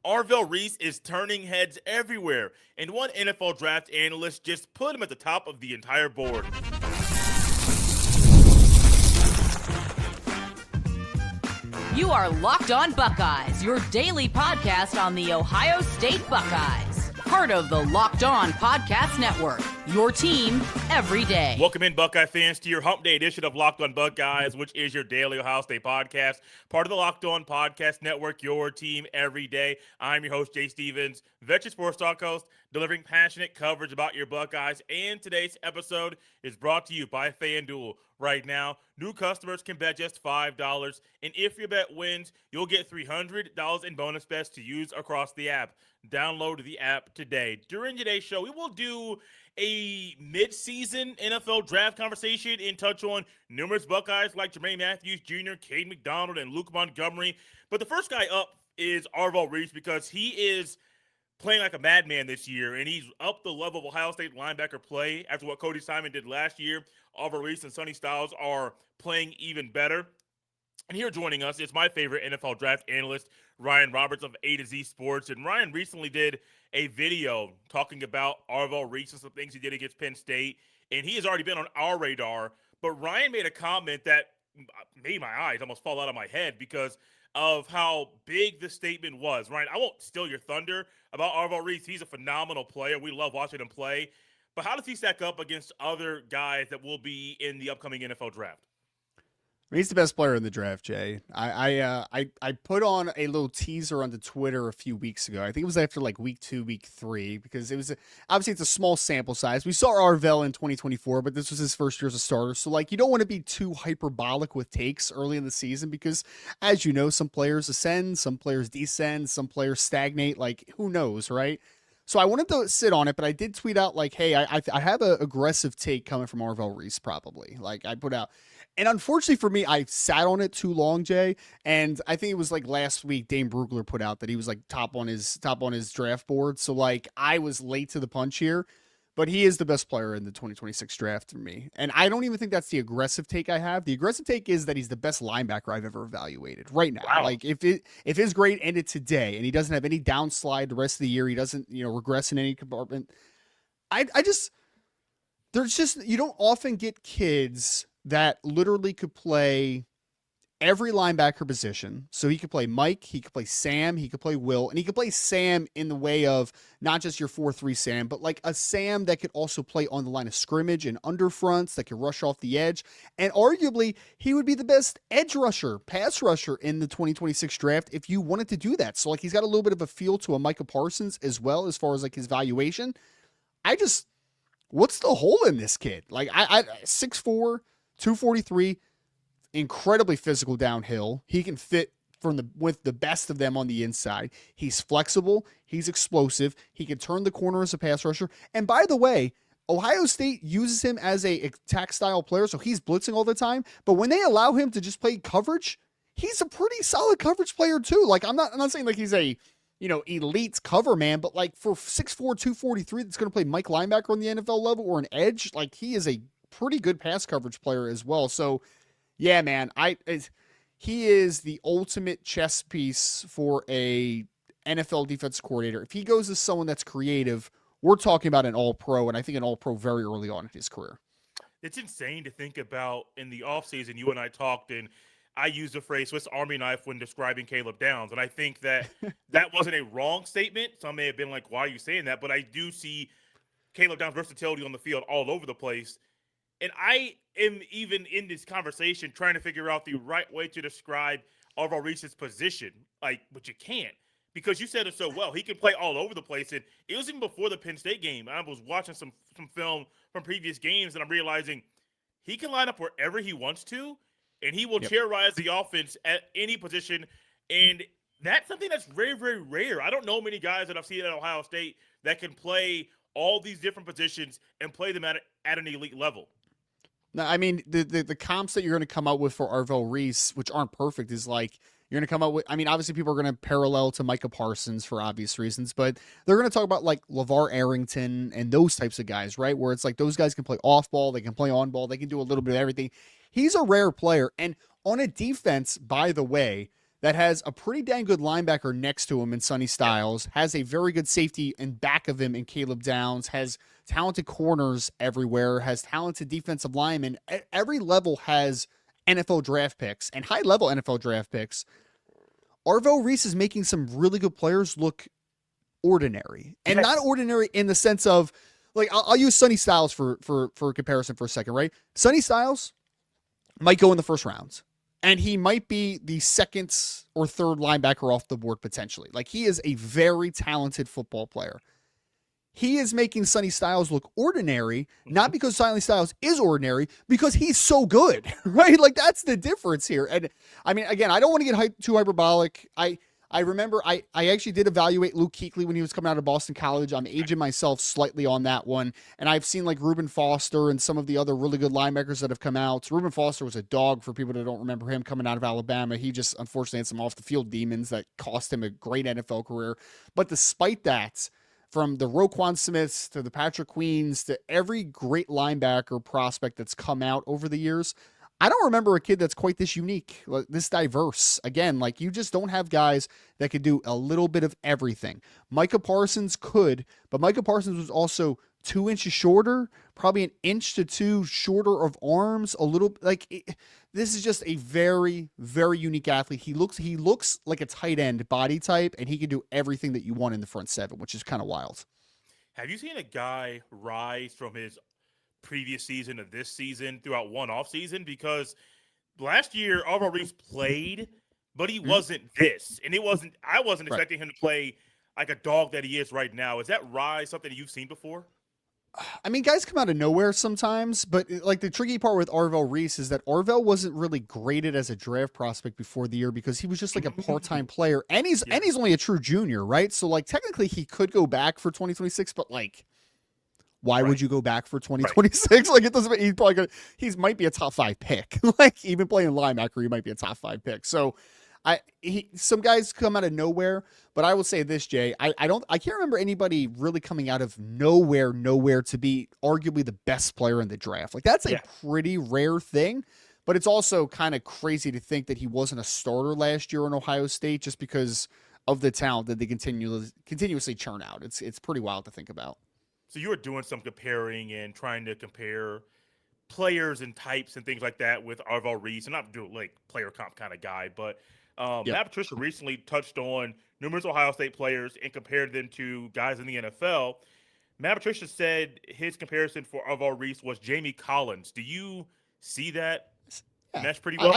Arvell Reese is turning heads everywhere, and one NFL draft analyst just put him at the top of the entire board. You are Locked On Buckeyes, your daily podcast on the Ohio State Buckeyes. Part of the Locked On Podcast Network, your team every day. Welcome in, Buckeye fans, to your Hump Day edition of Locked On Buckeyes, which is your daily Ohio State podcast. Part of the Locked On Podcast Network, your team every day. I'm your host, Jay Stevens, veteran sports talk host, delivering passionate coverage about your Buckeyes. And today's episode is brought to you by FanDuel. Right now, new customers can bet just $5, and if your bet wins, you'll get $300 in bonus bets to use across the app. Download the app today. During today's show, we will do a midseason NFL draft conversation and touch on numerous Buckeyes like Jermaine Mathews Jr., Kaden McDonald, and Luke Montgomery. But the first guy up is Arvell Reese because he is playing like a madman this year, and he's up the level of Ohio State linebacker play after what Cody Simon did last year. Arvell Reese and Sonny Styles are playing even better. And here joining us is my favorite NFL draft analyst, Ryan Roberts of A to Z Sports. And Ryan recently did a video talking about Arvell Reese and some things he did against Penn State. And he has already been on our radar. But Ryan made a comment that made my eyes almost fall out of my head because of how big the statement was. Ryan, I won't steal your thunder about Arvell Reese. He's a phenomenal player. We love watching him play. But how does he stack up against other guys that will be in the upcoming NFL draft? He's the best player in the draft, Jay. I put on a little teaser onto Twitter a few weeks ago. I think it was after like week 2, week 3, because it was obviously it's a small sample size. We saw Arvell in 2024, but this was his first year as a starter. So like you don't want to be too hyperbolic with takes early in the season because, as you know, some players ascend, some players descend, some players stagnate. Like who knows, right? So I wanted to sit on it, but I did tweet out like, hey, I have an aggressive take coming from Arvell Reese probably. Like I put out. And unfortunately for me, I sat on it too long, Jay. And I think it was like last week, Dane Brugler put out that he was like top on his draft board. So like I was late to the punch here, but he is the best player in the 2026 draft for me. And I don't even think that's the aggressive take I have. The aggressive take is that he's the best linebacker I've ever evaluated right now. Wow. Like if his grade ended today and he doesn't have any downslide the rest of the year, he doesn't, regress in any compartment. There's just, you don't often get kids that literally could play every linebacker position. So he could play Mike, he could play Sam, he could play Will, and he could play Sam in the way of not just your 4-3 Sam, but like a Sam that could also play on the line of scrimmage and under fronts that could rush off the edge. And arguably, he would be the best edge rusher, pass rusher in the 2026 draft if you wanted to do that. So like he's got a little bit of a feel to a Micah Parsons as well as far as like his valuation. What's the hole in this kid? Like I 6'4", 243, incredibly physical downhill. He can fit with the best of them on the inside. He's flexible. He's explosive. He can turn the corner as a pass rusher. And by the way, Ohio State uses him as a attack style player, so he's blitzing all the time. But when they allow him to just play coverage, he's a pretty solid coverage player too. Like I'm not saying like he's a elite cover man, but like for 6'4", 243 that's going to play Mike linebacker on the NFL level or an edge, like he is a pretty good pass coverage player as well. So yeah, man, he is the ultimate chess piece for a NFL defense coordinator. If he goes as someone that's creative, we're talking about an all-pro, and I think an all-pro very early on in his career. It's insane to think about. In the offseason, you and I talked, and I used the phrase Swiss Army knife when describing Caleb Downs. And I think that that wasn't a wrong statement. Some may have been like, why are you saying that? But I do see Caleb Downs' versatility on the field all over the place. And I am even in this conversation trying to figure out the right way to describe Arvell Reese's position. But you can't, because you said it so well. He can play all over the place. And it was even before the Penn State game. I was watching some film from previous games, and I'm realizing he can line up wherever he wants to, and he will terrorize the offense at any position. And that's something that's very, very rare. I don't know many guys that I've seen at Ohio State that can play all these different positions and play them at an elite level. No, I mean, the comps that you're going to come out with for Arvell Reese, which aren't perfect, is like you're going to come out with, I mean, obviously people are going to parallel to Micah Parsons for obvious reasons, but they're going to talk about like LeVar Arrington and those types of guys, right? Where it's like those guys can play off ball, they can play on ball, they can do a little bit of everything. He's a rare player. And on a defense, by the way, that has a pretty dang good linebacker next to him in Sonny Styles, has a very good safety in back of him in Caleb Downs, has talented corners everywhere, has talented defensive linemen. At every level has NFL draft picks and high-level NFL draft picks. Arvell Reese is making some really good players look ordinary, and not ordinary in the sense of, like, I'll use Sonny Styles for comparison for a second, right? Sonny Styles might go in the first round, and he might be the second or third linebacker off the board potentially. Like, he is a very talented football player. He is making Sonny Styles look ordinary, not because Sonny Styles is ordinary, because he's so good, right? Like, that's the difference here. And I mean, again, I don't want to get too hyperbolic. I remember I actually did evaluate Luke Kuechly when he was coming out of Boston College. I'm aging myself slightly on that one. And I've seen like Reuben Foster and some of the other really good linebackers that have come out. Reuben Foster was a dog for people that don't remember him coming out of Alabama. He just unfortunately had some off the field demons that cost him a great NFL career. But despite that, from the Roquan Smiths to the Patrick Queens to every great linebacker prospect that's come out over the years, I don't remember a kid that's quite this unique, this diverse. Again, like, you just don't have guys that could do a little bit of everything. Micah Parsons could, but Micah Parsons was also 2 inches shorter, probably 1 inch to 2 shorter of arms, a little this is just a very, very unique athlete. He looks like a tight end body type, and he can do everything that you want in the front seven, which is kind of wild. Have you seen a guy rise from his previous season to this season throughout one off season? Because last year Arvell Reese played, but he wasn't this, and I wasn't expecting him to play like a dog that he is right now. Is that rise something that you've seen before? I mean, guys come out of nowhere sometimes, but like, the tricky part with Arvell Reese is that Arvell wasn't really graded as a draft prospect before the year because he was just like a part-time player, and he's only a true junior, right? So like, technically he could go back for 2026, but like, why would you go back for 2026? Like, it doesn't. He's probably might be a top 5 pick. Like, even playing linebacker, he might be a top 5 pick. So, some guys come out of nowhere, but I will say this, Jay. I can't remember anybody really coming out of nowhere to be arguably the best player in the draft. Like, that's a pretty rare thing. But it's also kind of crazy to think that he wasn't a starter last year in Ohio State just because of the talent that they continuously churn out. It's pretty wild to think about. So you were doing some comparing and trying to compare players and types and things like that with Arvell Reese. And not do like player comp kind of guy, but Matt Patricia recently touched on numerous Ohio State players and compared them to guys in the NFL. Matt Patricia said his comparison for Arvell Reese was Jamie Collins. Do you see that mesh pretty well?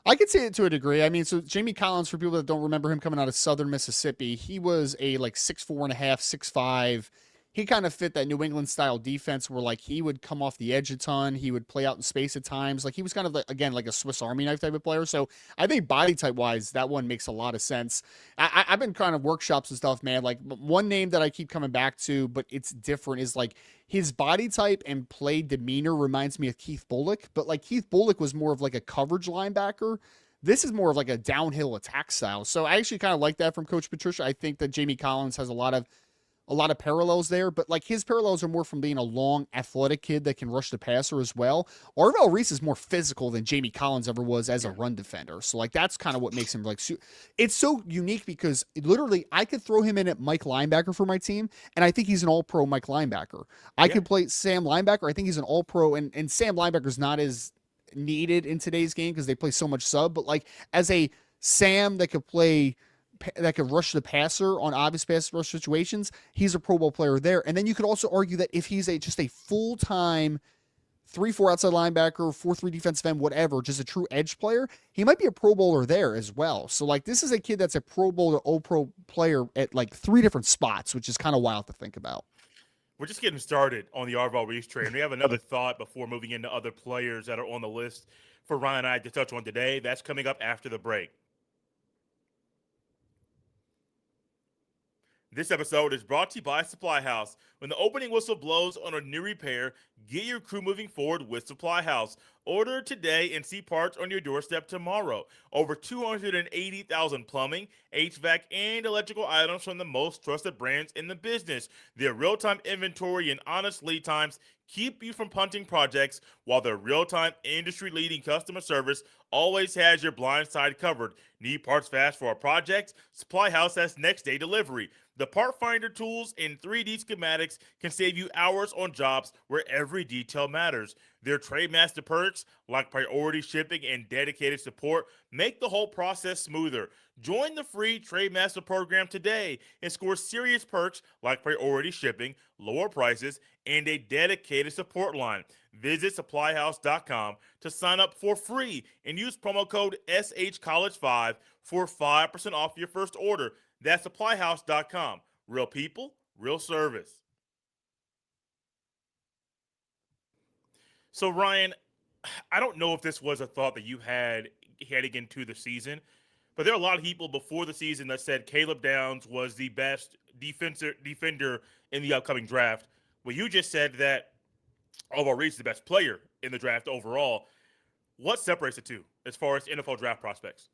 I could see it to a degree. I mean, so Jamie Collins, for people that don't remember him coming out of Southern Mississippi, he was a like 6'4.5", 6'5". He kind of fit that New England style defense where like he would come off the edge a ton. He would play out in space at times. Like, he was kind of like, again, like a Swiss Army knife type of player. So I think body type wise, that one makes a lot of sense. I've been kind of workshops and stuff, man. Like, one name that I keep coming back to, but it's different, is like his body type and play demeanor reminds me of Keith Bullock. But like, Keith Bullock was more of like a coverage linebacker. This is more of like a downhill attack style. So I actually kind of like that from Coach Patricia. I think that Jamie Collins has a lot of parallels there, but like, his parallels are more from being a long, athletic kid that can rush the passer as well. Arvell Reese is more physical than Jamie Collins ever was as a run defender. So like, that's kind of what makes him like, it's so unique because literally I could throw him in at Mike linebacker for my team, and I think he's an all-pro Mike linebacker. I could play Sam linebacker. I think he's an all-pro, and Sam linebacker is not as needed in today's game because they play so much sub, but like, as a Sam that could rush the passer on obvious pass rush situations, he's a Pro Bowl player there. And then you could also argue that if he's just a full-time 3-4 outside linebacker, 4-3 defensive end, whatever, just a true edge player, he might be a Pro Bowler there as well. So like, this is a kid that's a Pro Bowl to All-Pro player at like 3 different spots, which is kind of wild to think about. We're just getting started on the Arvell Reese train. We have another thought before moving into other players that are on the list for Ryan and I to touch on today. That's coming up after the break. This episode is brought to you by Supply House. When the opening whistle blows on a new repair, get your crew moving forward with Supply House. Order today and see parts on your doorstep tomorrow. Over 280,000 plumbing, HVAC, and electrical items from the most trusted brands in the business. Their real-time inventory and honest lead times keep you from punting projects, while their real-time industry-leading customer service always has your blind side covered. Need parts fast for a project? Supply House has next-day delivery. The part finder tools and 3D schematics can save you hours on jobs where every detail matters. Their Trademaster perks, like priority shipping and dedicated support, make the whole process smoother. Join the free Trademaster program today and score serious perks like priority shipping, lower prices, and a dedicated support line. Visit supplyhouse.com to sign up for free and use promo code SHCollege5 for 5% off your first order. That's supplyhouse.com. Real people, real service. So, Ryan, I don't know if this was a thought that you had heading into the season, but there are a lot of people before the season that said Caleb Downs was the best defender in the upcoming draft. Well, you just said that Arvell Reese is the best player in the draft overall. What separates the two as far as NFL draft prospects?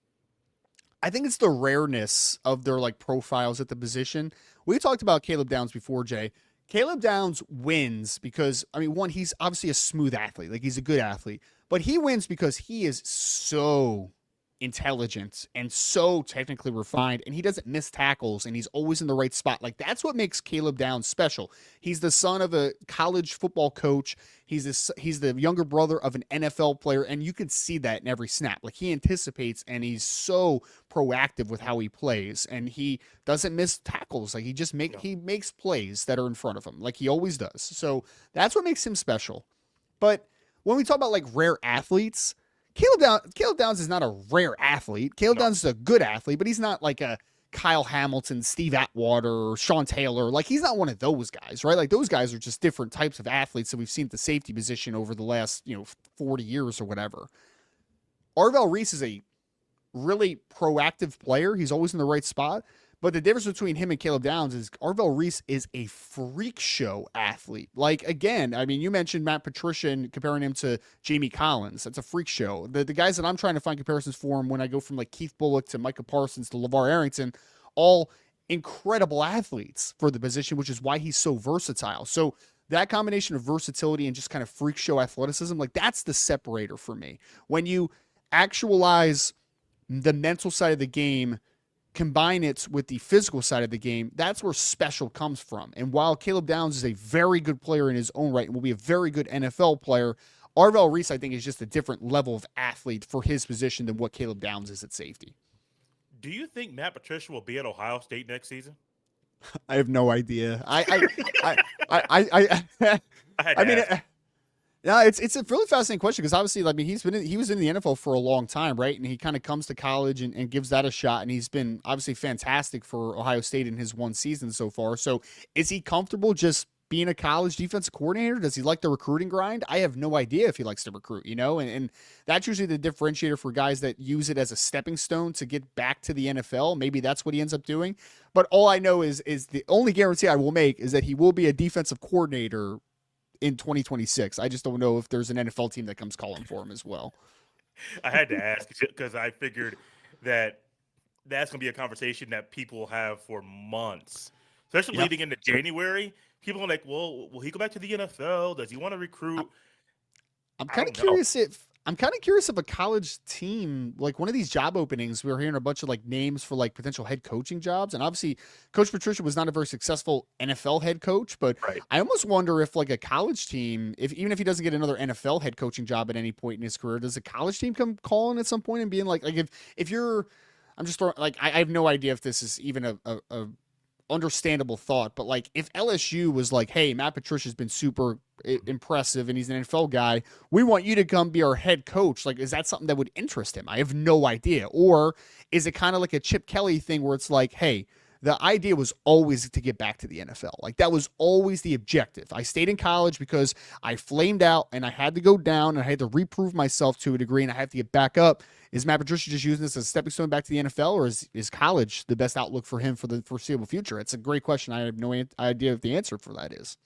I think it's the rareness of their like profiles at the position. We talked about Caleb Downs before, Jay. Caleb Downs wins because, I mean, one, he's obviously a smooth athlete. Like, he's a good athlete. But he wins because he is so intelligent and so technically refined, and he doesn't miss tackles, and he's always in the right spot. Like, that's what makes Caleb Downs special. He's the son of a college football coach. He's the younger brother of an NFL player, and you can see that in every snap. Like, he anticipates, and he's so proactive with how he plays, and he doesn't miss tackles. Like, he makes plays that are in front of him, like he always does. So that's what makes him special. But when we talk about like rare athletes, Caleb Downs is not a rare athlete. Caleb Downs is a good athlete, but he's not like a Kyle Hamilton, Steve Atwater, or Sean Taylor. Like, he's not one of those guys, right? Like, those guys are just different types of athletes that we've seen at the safety position over the last, 40 years or whatever. Arvell Reese is a really proactive player. He's always in the right spot. But the difference between him and Caleb Downs is Arvell Reese is a freak show athlete. Like, again, I mean, you mentioned Matt Patricia and comparing him to Jamie Collins. That's a freak show. The guys that I'm trying to find comparisons for him when I go from like Keith Bullock to Micah Parsons to LeVar Arrington, all incredible athletes for the position, which is why he's so versatile. So that combination of versatility and just kind of freak show athleticism, like, that's the separator for me. When you actualize the mental side of the game, combine it with the physical side of the game, that's where special comes from. And while Caleb Downs is a very good player in his own right and will be a very good NFL player, Arvell Reese, I think, is just a different level of athlete for his position than what Caleb Downs is at safety. Do you think Matt Patricia will be at Ohio State next season? I have no idea. No, it's a really fascinating question because obviously, I mean, he was in the NFL for a long time, right? And he kind of comes to college and gives that a shot, and he's been obviously fantastic for Ohio State in his one season so far. So, is he comfortable just being a college defensive coordinator? Does he like the recruiting grind? I have no idea if he likes to recruit, and that's usually the differentiator for guys that use it as a stepping stone to get back to the NFL. Maybe that's what he ends up doing. But all I know is the only guarantee I will make is that he will be a defensive coordinator in 2026. I just don't know if there's an NFL team that comes calling for him as well. I had to ask because I figured that that's going to be a conversation that people will have for months, especially leading into January. People are like, well, will he go back to the NFL? Does he want to recruit? I'm kind of curious if a college team, like one of these job openings, we were hearing a bunch of like names for like potential head coaching jobs. And obviously Coach Patricia was not a very successful NFL head coach, but I almost wonder if like a college team, even if he doesn't get another NFL head coaching job at any point in his career, does a college team come calling at some point and being like if you're, I'm just throwing, like, I have no idea if this is even a understandable thought, but like if LSU was like, hey, Matt Patricia's been super impressive and he's an NFL guy, we want you to come be our head coach. Like, is that something that would interest him? I have no idea. Or is it kind of like a Chip Kelly thing where it's like, hey, the idea was always to get back to the NFL. Like, that was always the objective. I stayed in college because I flamed out and I had to go down and I had to reprove myself to a degree and I had to get back up. Is Matt Patricia just using this as a stepping stone back to the NFL, or is college the best outlook for him for the foreseeable future? It's a great question. I have no idea what the answer for that is.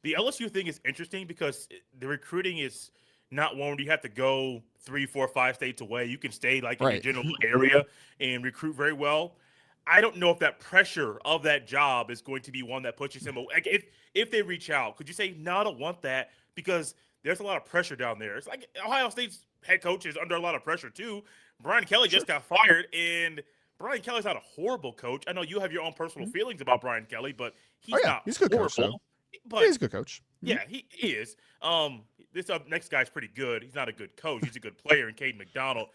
The LSU thing is interesting because the recruiting is not one where you have to go 3, 4, 5 states away. You can stay like in your Right. general area and recruit very well. I don't know if that pressure of that job is going to be one that pushes him away. Like if they reach out, could you say no? I don't want that because there's a lot of pressure down there. It's like Ohio State's head coach is under a lot of pressure too. Brian Kelly Sure. just got fired, and Brian Kelly's not a horrible coach. I know you have your own personal Mhm. feelings about Brian Kelly, but Oh he's yeah, not he's a good coach though. horrible. Yeah, But he's a good coach. Mhm. yeah, he is. This next guy's pretty good. He's not a good coach. He's a good player in Kaden McDonald.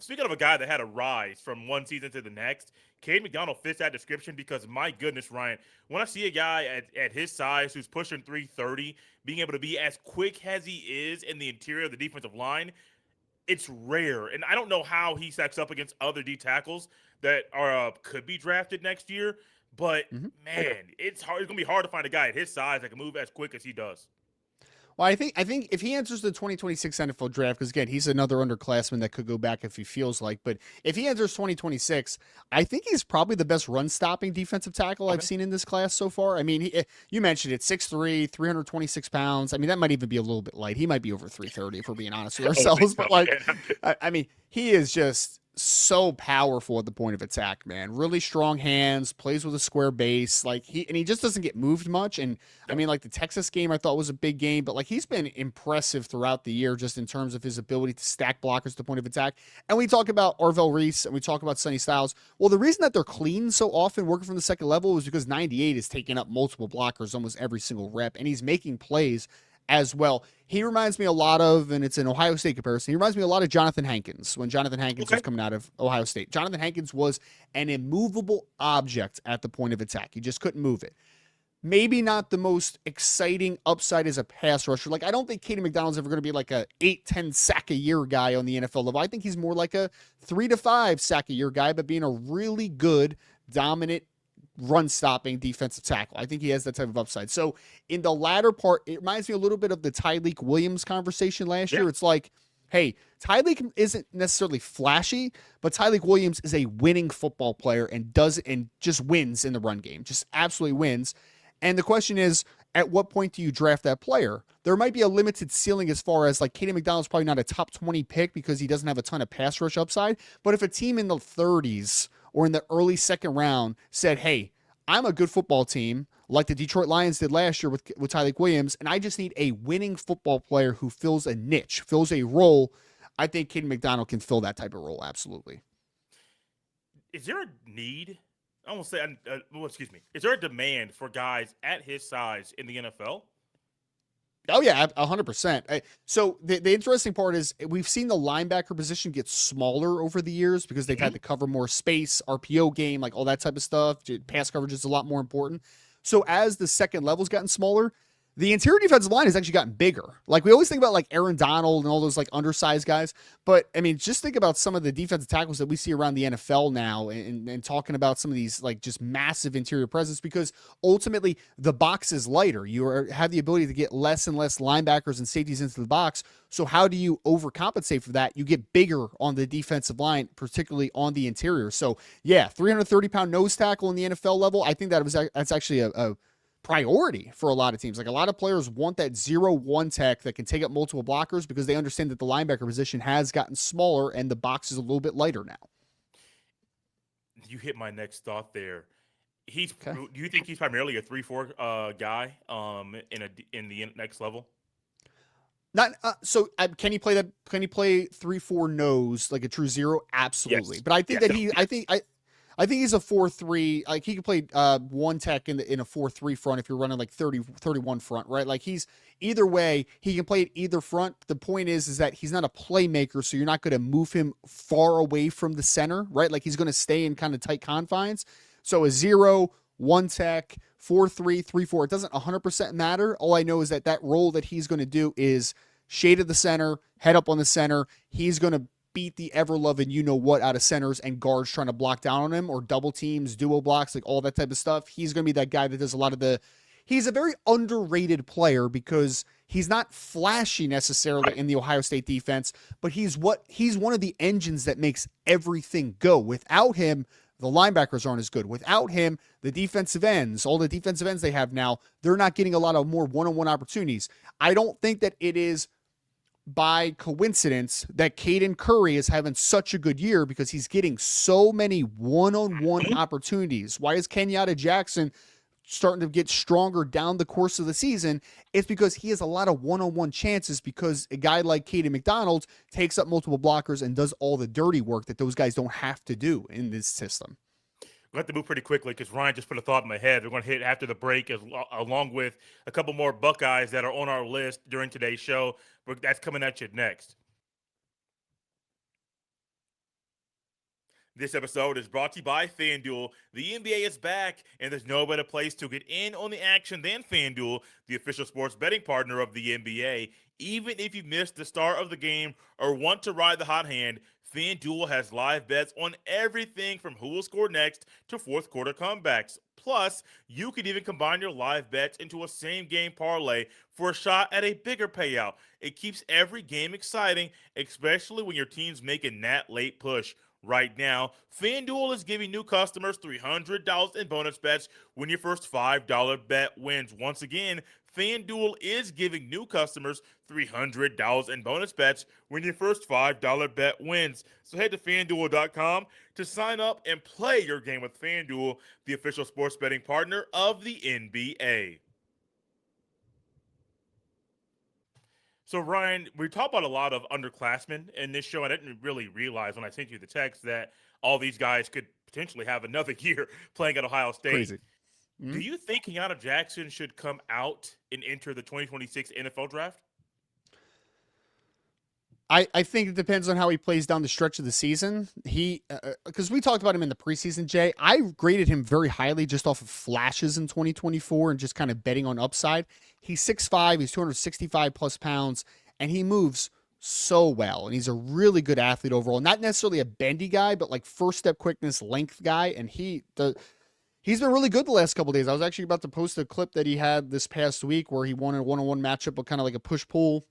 Speaking of a guy that had a rise from one season to the next, Kaden McDonald fits that description because my goodness, Ryan, when I see a guy at his size who's pushing 330, being able to be as quick as he is in the interior of the defensive line, it's rare. And I don't know how he stacks up against other D tackles that are could be drafted next year. But Mhm. man, it's hard. It's gonna be hard to find a guy at his size that can move as quick as he does. Well, I think if he enters the 2026 NFL draft, because again, he's another underclassman that could go back if he feels like. But if he enters 2026, I think he's probably the best run stopping defensive tackle I've Okay. seen in this class so far. I mean, you mentioned it, 6'3", 326 pounds. I mean, that might even be a little bit light. He might be over 330 if we're being honest with Holy ourselves. But like, man. I mean, he is just so powerful at the point of attack, man. Really strong hands, plays with a square base. Like he just doesn't get moved much. And I mean, like the Texas game I thought was a big game, but like he's been impressive throughout the year just in terms of his ability to stack blockers at the point of attack. And we talk about Arvell Reese and we talk about Sonny Styles. Well, the reason that they're clean so often working from the second level is because 98 is taking up multiple blockers almost every single rep, and he's making plays as well. He reminds me a lot of, and it's an Ohio State comparison, he reminds me a lot of Jonathan Hankins when Jonathan Hankins was Okay. coming out of Ohio State. Jonathan Hankins was an immovable object at the point of attack. You just couldn't move it. Maybe not the most exciting upside as a pass rusher. Like, I don't think Kaden McDonald's ever going to be like a 8-10 sack a year guy on the NFL level. I think he's more like a 3 to 5 sack a year guy, but being a really good, dominant run stopping defensive tackle. I think he has that type of upside. So in the latter part, it reminds me a little bit of the Tyreek Williams conversation last year. It's like, hey, Tyreek isn't necessarily flashy, but Tyreek Williams is a winning football player and just wins in the run game. Just absolutely wins. And the question is, at what point do you draft that player? There might be a limited ceiling as far as like Kaden McDonald's probably not a top 20 pick because he doesn't have a ton of pass rush upside. But if a team in the 30s or in the early second round said, hey, I'm a good football team like the Detroit Lions did last year with Tyreek Williams, and I just need a winning football player who fills a niche, fills a role, I think Kaden McDonald can fill that type of role, absolutely. Is there a need? I won't say. Well, excuse me. Is there a demand for guys at his size in the NFL? Oh, yeah, 100%. So the interesting part is we've seen the linebacker position get smaller over the years because they've had to cover more space, RPO game, like all that type of stuff. Pass coverage is a lot more important. So as the second level's gotten smaller, the interior defensive line has actually gotten bigger. Like we always think about like Aaron Donald and all those like undersized guys, but I mean, just think about some of the defensive tackles that we see around the NFL now, and talking about some of these like just massive interior presence because ultimately the box is lighter. Have the ability to get less and less linebackers and safeties into the box. So how do you overcompensate for that? You get bigger on the defensive line, particularly on the interior. So yeah, 330-pound nose tackle in the NFL level. I think that's actually a priority for a lot of teams. Like a lot of players want that 0-1 tech that can take up multiple blockers because they understand that the linebacker position has gotten smaller and the box is a little bit lighter now. You hit my next thought there. Okay. Do you think he's primarily a 3-4 guy in the next level? Not so. Can he play that? Can he play 3-4 nose like a true zero? Absolutely. Yes. But I think Yes. that I think he's a 4-3. Like he can play one tech in a 4-3 front if you're running like 30-31 front, right? Like he's either way, he can play at either front. The point is that he's not a playmaker, so you're not going to move him far away from the center, right? Like he's going to stay in kind of tight confines. So a 0, 1 tech, 4-3, 3-4, it doesn't 100% matter. All I know is that role that he's going to do is shade of the center, head up on the center. He's going to beat the ever-loving you-know-what out of centers and guards trying to block down on him or double teams, duo blocks, like all that type of stuff. He's going to be that guy that does a lot of the – he's a very underrated player because he's not flashy necessarily in the Ohio State defense, but he's one of the engines that makes everything go. Without him, the linebackers aren't as good. Without him, the defensive ends, all the defensive ends they have now, they're not getting a lot of more one-on-one opportunities. I don't think that it is by coincidence that Caden Curry is having such a good year because he's getting so many one-on-one opportunities? Why is Kenyatta Jackson starting to get stronger down the course of the season? It's because he has a lot of one-on-one chances because a guy like Kaden McDonald takes up multiple blockers and does all the dirty work that those guys don't have to do in this system. We'll have to move pretty quickly because Ryan just put a thought in my head. We're going to hit after the break, along with a couple more Buckeyes that are on our list during today's show. But that's coming at you next. This episode is brought to you by FanDuel. The NBA is back, and there's no better place to get in on the action than FanDuel, the official sports betting partner of the NBA. Even if you missed the start of the game or want to ride the hot hand, FanDuel has live bets on everything from who will score next to fourth quarter comebacks. Plus, you can even combine your live bets into a same-game parlay for a shot at a bigger payout. It keeps every game exciting, especially when your team's making that late push. Right now, FanDuel is giving new customers $300 in bonus bets when your first $5 bet wins. Once again, FanDuel is giving new customers $300 in bonus bets when your first $5 bet wins. So head to FanDuel.com to sign up and play your game with FanDuel, the official sports betting partner of the NBA. So, Ryan, we talk about a lot of underclassmen in this show. I didn't really realize when I sent you the text that all these guys could potentially have another year playing at Ohio State. Crazy. Do you think Kenyatta Jackson should come out and enter the 2026 NFL draft? I think it depends on how he plays down the stretch of the season. Because we talked about him in the preseason, Jay. I graded him very highly just off of flashes in 2024 and just kind of betting on upside. He's 6'5", he's 265 plus pounds, and he moves so well. And he's a really good athlete overall. Not necessarily a bendy guy, but like first step quickness, length guy. And he's been really good the last couple of days. I was actually about to post a clip that he had this past week where he won a one-on-one matchup with kind of like a push-pull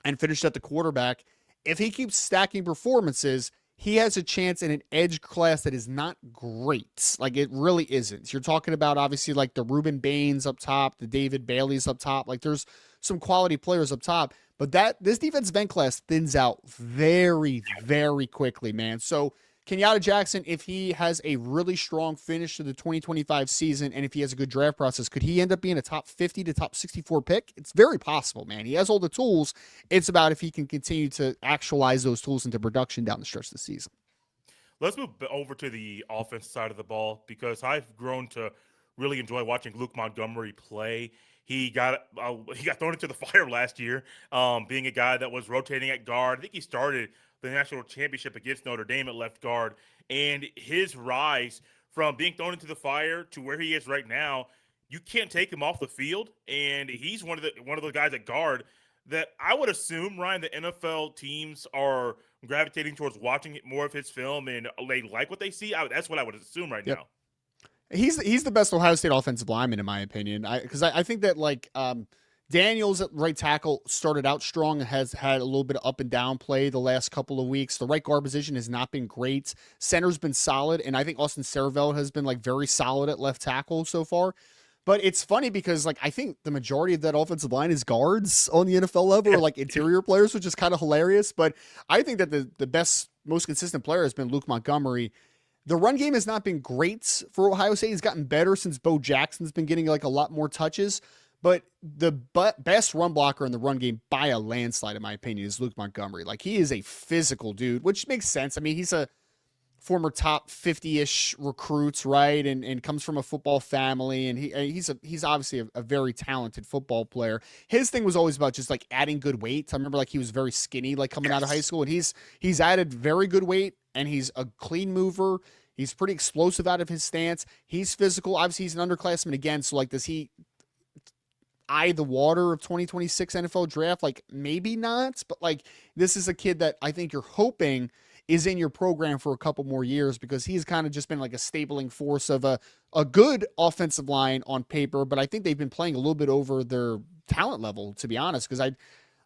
and finished at the quarterback. If he keeps stacking performances, he has a chance in an edge class that is not great. Like, it really isn't. You're talking about, obviously, like the Reuben Baines up top, the David Baileys up top. Like, there's some quality players up top. But this defensive end class thins out very, very quickly, man. So, Kenyatta Jackson, if he has a really strong finish to the 2025 season and if he has a good draft process, could he end up being a top 50 to top 64 pick? It's very possible, man. He has all the tools. It's about if he can continue to actualize those tools into production down the stretch of the season. Let's move over to the offensive side of the ball because I've grown to really enjoy watching Luke Montgomery play. He got thrown into the fire last year, being a guy that was rotating at guard. I think he started the national championship against Notre Dame at left guard, and his rise from being thrown into the fire to where he is right now, you can't take him off the field. And he's one of the guys at guard that I would assume, Ryan, the NFL teams are gravitating towards watching more of his film and they like what they see. That's what I would assume right now. He's the best Ohio State offensive lineman, in my opinion. Because I think that Daniels at right tackle started out strong and has had a little bit of up and down play the last couple of weeks. The right guard position has not been great. Center's been solid, and I think Austin Servelt has been very solid at left tackle so far. But it's funny because I think the majority of that offensive line is guards on the NFL level or interior players, which is kind of hilarious. But I think that the best, most consistent player has been Luke Montgomery. The run game has not been great for Ohio State. It's gotten better since Bo Jackson's been getting a lot more touches. But the best run blocker in the run game by a landslide, in my opinion, is Luke Montgomery. He is a physical dude, which makes sense. I mean, he's a former top 50-ish recruit, right? And comes from a football family. And he's obviously a very talented football player. His thing was always about just adding good weight. I remember he was very skinny coming out of high school. And he's added very good weight, and he's a clean mover. He's pretty explosive out of his stance. He's physical. Obviously, he's an underclassman again. So does he eye the water of 2026 NFL draft? Maybe not, but this is a kid that I think you're hoping is in your program for a couple more years because he's kind of just been a stapling force of a good offensive line on paper, but I think they've been playing a little bit over their talent level, to be honest, because I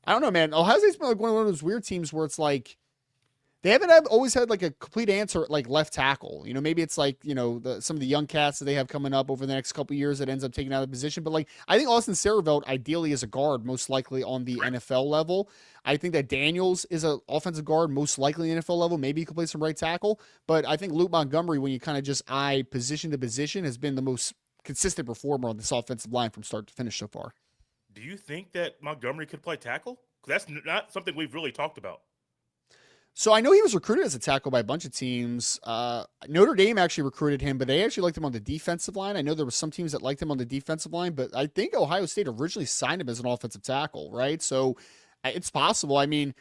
don't know, man. Ohio State's been one of those weird teams where it's They haven't always had like a complete answer at like left tackle. You know, maybe it's like, you know, some of the young cats that they have coming up over the next couple of years that ends up taking out of the position. But like, I think Austin Sareveld ideally is a guard, most likely on the NFL level. I think that Daniels is an offensive guard, most likely NFL level. Maybe he could play some right tackle. But I think Luke Montgomery, when you kind of just eye position to position, has been the most consistent performer on this offensive line from start to finish so far. Do you think that Montgomery could play tackle? Because that's not something we've really talked about. So I know he was recruited as a tackle by a bunch of teams. Notre Dame actually recruited him, but they actually liked him on the defensive line. I know there were some teams that liked him on the defensive line, but I think Ohio State originally signed him as an offensive tackle, right? So it's possible. I mean,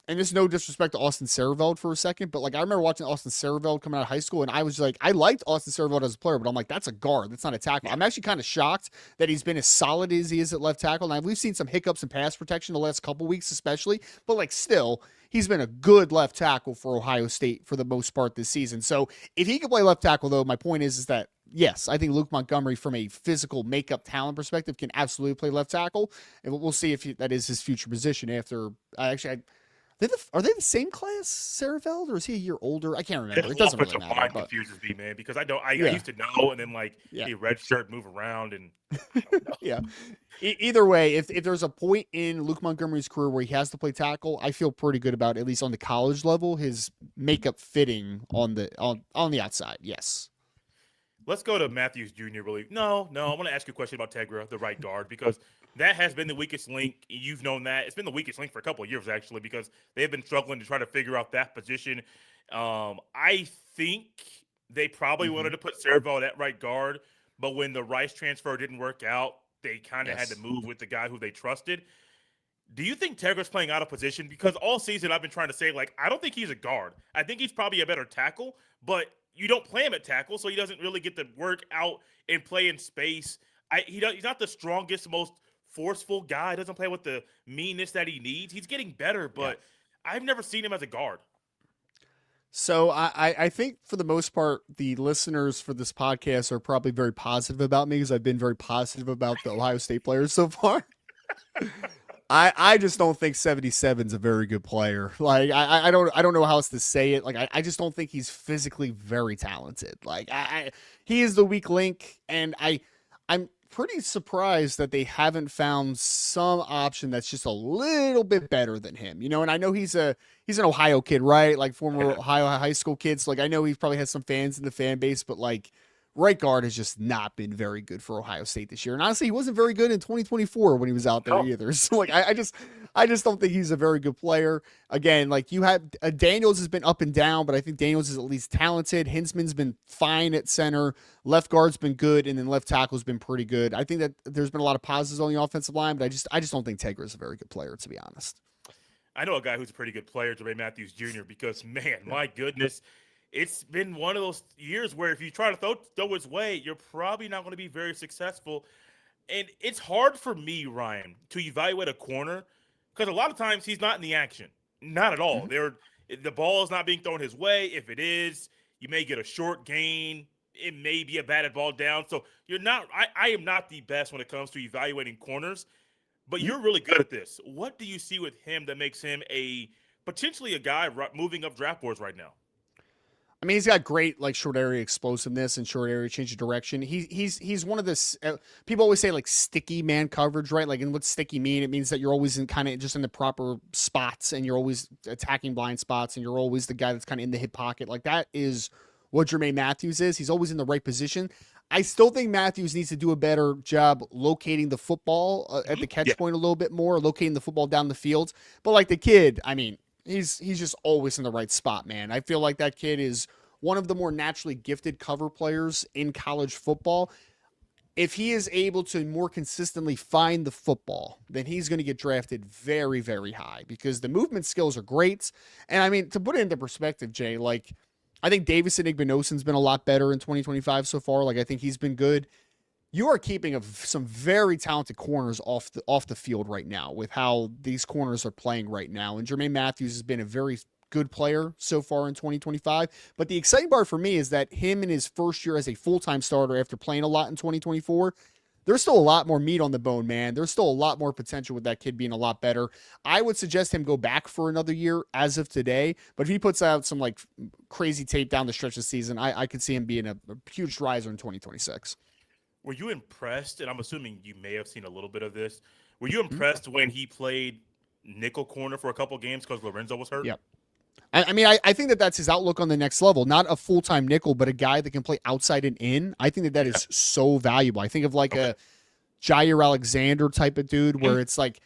and there's no disrespect to Austin Sareveld for a second, but like I remember watching Austin Sareveld coming out of high school, and I was like, I liked Austin Sareveld as a player, but I'm like, that's a guard, that's not a tackle. I'm actually kind of shocked that he's been as solid as he is at left tackle. Now we've seen some hiccups in pass protection the last couple weeks, especially, but like still, he's been a good left tackle for Ohio State for the most part this season. So if he can play left tackle, though, my point is that yes, I think Luke Montgomery, from a physical makeup talent perspective, can absolutely play left tackle, and we'll see if that is his future position after. Are they the same class, Sareveld, or is he a year older? I can't remember. It doesn't really matter. Line confuses me, man, because I used to know, and then like a red shirt move around, and yeah. Either way, if there's a point in Luke Montgomery's career where he has to play tackle, I feel pretty good about, at least on the college level, his makeup fitting on the outside. Yes. Let's go to Mathews Jr. Really, no. I want to ask you a question about Tegra, the right guard, because that has been the weakest link. You've known that. It's been the weakest link for a couple of years, actually, because they've been struggling to try to figure out that position. I think they probably wanted to put Sareveld at right guard, but when the Rice transfer didn't work out, they kind of had to move with the guy who they trusted. Do you think Tegra's playing out of position? Because all season I've been trying to say, like, I don't think he's a guard. I think he's probably a better tackle, but you don't play him at tackle, so he doesn't really get to work out and play in space. He's not the strongest, most forceful guy. He doesn't play with the meanness that he needs. He's getting better, but I've never seen him as a guard. So I think for the most part, the listeners for this podcast are probably very positive about me because I've been very positive about the Ohio State players so far. I just don't think 77's a very good player. Like I don't know how else to say it. Like I just don't think he's physically very talented. Like he is the weak link, and I'm pretty surprised that they haven't found some option that's just a little bit better than him. You know, and I know he's an Ohio kid, right? Like former Ohio high school kid. So like I know he probably has some fans in the fan base, but like right guard has just not been very good for Ohio State this year. And honestly, he wasn't very good in 2024 when he was out there either. So like I just don't think he's a very good player. Again, like you have Daniels has been up and down, but I think Daniels is at least talented. Hinsman's been fine at center. Left guard's been good, and then left tackle's been pretty good. I think that there's been a lot of positives on the offensive line, but I just don't think Tegra is a very good player, to be honest. I know a guy who's a pretty good player, Jermaine Mathews Jr., because man, my goodness, it's been one of those years where if you try to throw his way, you're probably not going to be very successful. And it's hard for me, Ryan, to evaluate a corner because a lot of times he's not in the action. Not at all. The ball is not being thrown his way. If it is, you may get a short gain. It may be a batted ball down. So you're not. I am not the best when it comes to evaluating corners, but you're really good at this. What do you see with him that makes him potentially a guy moving up draft boards right now? I mean, he's got great like short area explosiveness and short area change of direction. He's one of this. People always say like sticky man coverage, right? Like, and what's sticky mean? It means that you're always in kind of just in the proper spots, and you're always attacking blind spots, and you're always the guy that's kind of in the hip pocket. Like that is what Jermaine Mathews is. He's always in the right position. I still think Mathews needs to do a better job locating the football at the catch point a little bit more, locating the football down the field. But like the kid, I mean, he's just always in the right spot, man. I feel like that kid is one of the more naturally gifted cover players in college football. If he is able to more consistently find the football, then he's going to get drafted very, very high because the movement skills are great. And I mean, to put it into perspective, Jay, like I think Davison Igbinosun's been a lot better in 2025 so far. Like I think he's been good. You are keeping some very talented corners off the field right now with how these corners are playing right now. And Jermaine Mathews has been a very good player so far in 2025. But the exciting part for me is that him in his first year as a full-time starter after playing a lot in 2024, there's still a lot more meat on the bone, man. There's still a lot more potential with that kid being a lot better. I would suggest him go back for another year as of today. But if he puts out some like crazy tape down the stretch of the season, I could see him being a huge riser in 2026. Were you impressed? And I'm assuming you may have seen a little bit of this. Were you impressed when he played nickel corner for a couple games because Lorenzo was hurt? Yep. I think that that's his outlook on the next level. Not a full-time nickel, but a guy that can play outside and in. I think that is so valuable. I think of like a Jair Alexander type of dude where it's like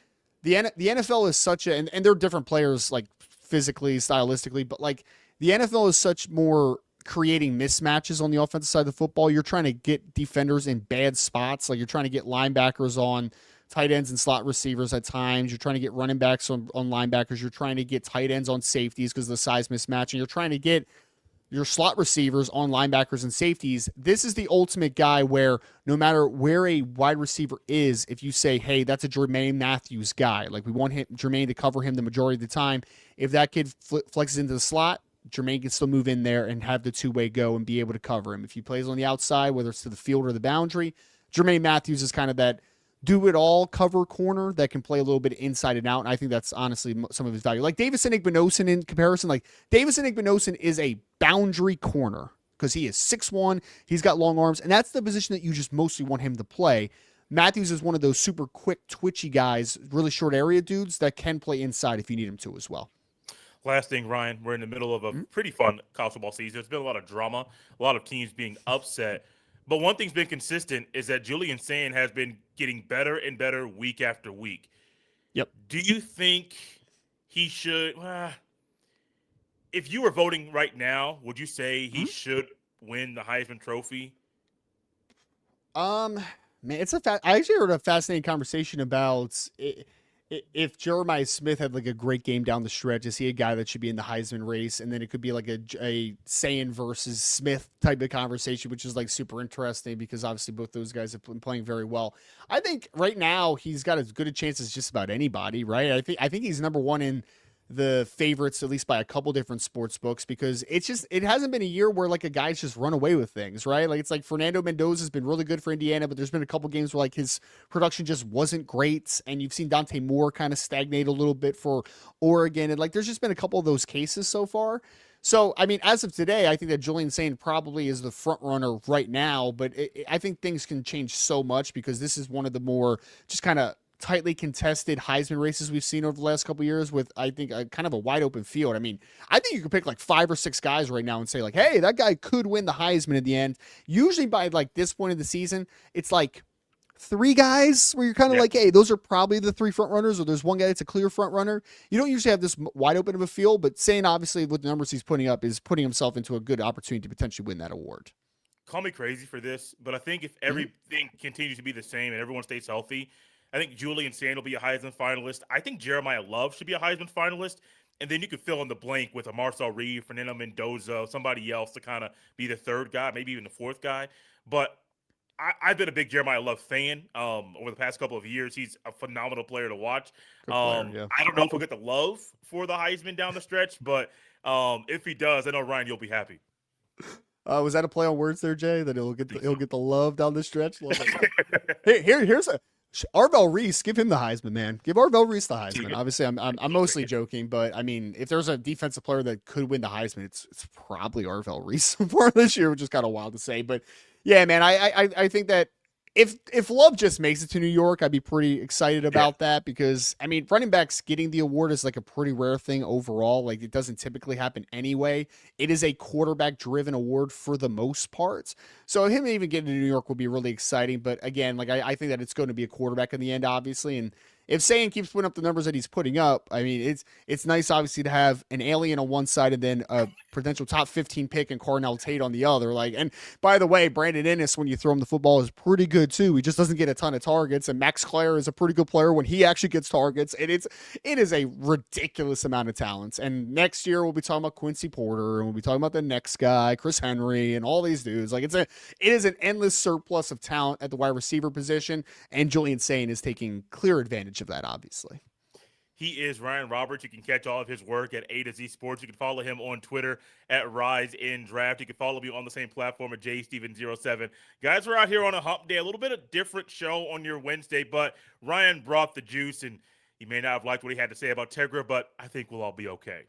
the NFL is such a, and they're different players like physically, stylistically, but like the NFL is such more creating mismatches on the offensive side of the football. You're trying to get defenders in bad spots. Like you're trying to get linebackers on tight ends and slot receivers at times. You're trying to get running backs on linebackers. You're trying to get tight ends on safeties because of the size mismatch. And you're trying to get your slot receivers on linebackers and safeties. This is the ultimate guy where no matter where a wide receiver is, if you say, hey, that's a Jermaine Mathews guy, like we want Jermaine to cover him the majority of the time. If that kid flexes into the slot, Jermaine can still move in there and have the two-way go and be able to cover him. If he plays on the outside, whether it's to the field or the boundary, Jermaine Mathews is kind of that do-it-all cover corner that can play a little bit inside and out, and I think that's honestly some of his value. Like Davison Igbinosun in comparison, like Davison Igbinosun is a boundary corner because he is 6'1", he's got long arms, and that's the position that you just mostly want him to play. Mathews is one of those super quick, twitchy guys, really short area dudes that can play inside if you need him to as well. Last thing, Ryan, we're in the middle of a pretty fun college football season. There's been a lot of drama, a lot of teams being upset. But one thing's been consistent is that Julian Sand has been getting better and better week after week. Yep. Do you think he should if you were voting right now, would you say he should win the Heisman Trophy? Man, I actually heard a fascinating conversation about if Jeremiah Smith had like a great game down the stretch, is he a guy that should be in the Heisman race? And then it could be like a Sayin versus Smith type of conversation, which is like super interesting because obviously both those guys have been playing very well. I think right now he's got as good a chance as just about anybody, right? I think he's number one in the favorites, at least by a couple different sports books, because it hasn't been a year where like a guy's just run away with things, right? Like it's like Fernando Mendoza has been really good for Indiana, but there's been a couple games where like his production just wasn't great. And you've seen Dante Moore kind of stagnate a little bit for Oregon. And like, there's just been a couple of those cases so far. So, I mean, as of today, I think that Julian Sand probably is the front runner right now, but I think things can change so much because this is one of the more just kind of tightly contested Heisman races we've seen over the last couple of years with, I think, a kind of a wide open field. I mean, I think you could pick like 5 or 6 guys right now and say like, hey, that guy could win the Heisman in the end. Usually by like this point of the season, it's like 3 guys where you're kind of like, hey, those are probably the 3 front runners, or there's one guy that's a clear front runner. You don't usually have this wide open of a field, but Sane obviously with the numbers he's putting up is putting himself into a good opportunity to potentially win that award. Call me crazy for this, but I think if everything continues to be the same and everyone stays healthy, I think Julian Sand will be a Heisman finalist. I think Jeremiah Love should be a Heisman finalist. And then you could fill in the blank with a Marcel Reed, Fernando Mendoza, somebody else to kind of be the 3rd guy, maybe even the 4th guy. But I've been a big Jeremiah Love fan over the past couple of years. He's a phenomenal player to watch. Player, yeah. I don't know if he'll get the love for the Heisman down the stretch, but if he does, I know, Ryan, you'll be happy. Was that a play on words there, Jay? That he'll get the love down the stretch? Here's a Arvell Reese. Give him the Heisman, man. Give Arvell Reese the Heisman. Obviously, I'm mostly joking, but I mean, if there's a defensive player that could win the Heisman, it's probably Arvell Reese so far this year, which is kind of wild to say. But yeah, man, I think that if Love just makes it to New York, I'd be pretty excited about that because, I mean, running backs getting the award is like a pretty rare thing overall. Like, it doesn't typically happen anyway. It is a quarterback-driven award for the most part. So him even getting to New York would be really exciting. But again, like I think that it's going to be a quarterback in the end, obviously. And if Sayin keeps putting up the numbers that he's putting up, I mean, it's nice, obviously, to have an alien on one side and then a potential top 15 pick and Cornell Tate on the other. Like, and by the way, Brandon Ennis, when you throw him the football, is pretty good too. He just doesn't get a ton of targets. And Max Clare is a pretty good player when he actually gets targets. And it is a ridiculous amount of talents. And next year we'll be talking about Quincy Porter and we'll be talking about the next guy, Chris Henry, and all these dudes. Like, it is an endless surplus of talent at the wide receiver position. And Julian Sane is taking clear advantage of that, obviously. He is Ryan Roberts. You can catch all of his work at A to Z Sports. You can follow him on Twitter at Rise in Draft. You can follow me on the same platform at JSteven07. Guys, we're out here on a hump day, a little bit of different show on your Wednesday, but Ryan brought the juice, and he may not have liked what he had to say about Tegra, but I think we'll all be okay.